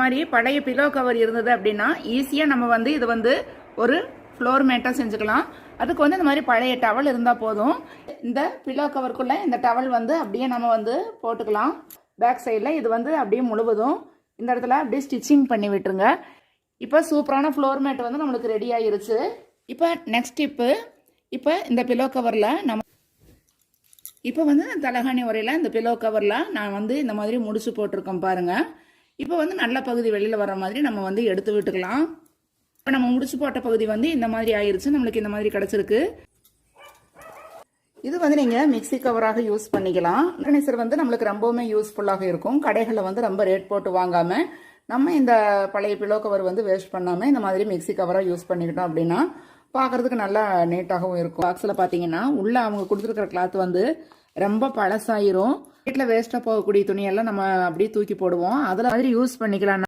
மாதிரி பழைய below cover இருந்தது அப்படின்னா ஈஸியாக நம்ம வந்து இது வந்து ஒரு ஃப்ளோர் மேட்டாக செஞ்சுக்கலாம். அதுக்கு வந்து இந்த மாதிரி பழைய டவல் இருந்தால் போதும். இந்த பிலோ கவருக்குள்ளே இந்த டவல் வந்து அப்படியே நம்ம வந்து போட்டுக்கலாம். பேக் சைடில் இது வந்து அப்படியே முழுவதும் இந்த இடத்துல அப்படியே ஸ்டிச்சிங் பண்ணி விட்டுருங்க. இப்போ சூப்பரான ஃப்ளோர் மேட் வந்து நம்மளுக்கு ரெடி ஆயிருச்சு. இப்போ நெக்ஸ்ட் டிப்பு, இப்போ இந்த பிலோ கவரில் நம்ம இப்போ வந்து தலகாணி உரையில் இந்த பிலோ கவரில் நான் வந்து இந்த மாதிரி முடிச்சு போட்டிருக்கோம் பாருங்கள். இப்போ வந்து நல்ல பகுதி வெளியில் வர மாதிரி நம்ம வந்து எடுத்து விட்டுக்கலாம். இப்போ நம்ம முடிச்சு போட்ட பகுதி வந்து இந்த மாதிரி ஆயிருச்சு, நம்மளுக்கு இந்த மாதிரி கிடச்சிருக்கு. இது வந்து நீங்கள் மிக்சி கவராக யூஸ் பண்ணிக்கலாம். ஆர்கனைசர் வந்து நம்மளுக்கு ரொம்பவுமே யூஸ்ஃபுல்லாக இருக்கும். கடைகளில் வந்து ரொம்ப ரேட் போட்டு வாங்காமல் நம்ம இந்த பழைய பிலோ கவர் வந்து வேஸ்ட் பண்ணாமல் இந்த மாதிரி மிக்சி கவராக யூஸ் பண்ணிக்கிட்டோம் அப்படின்னா பார்க்குறதுக்கு நல்லா நீட்டாகவும் இருக்கும். பாக்ஸில் பார்த்தீங்கன்னா உள்ளே அவங்க கொடுத்துருக்கிற கிளாத் வந்து ரொம்ப பழசாயிரும். வீட்டில் வேஸ்ட்டாக போகக்கூடிய துணியெல்லாம் நம்ம அப்படியே தூக்கி போடுவோம். அதில் மாதிரி யூஸ் பண்ணிக்கலாம்.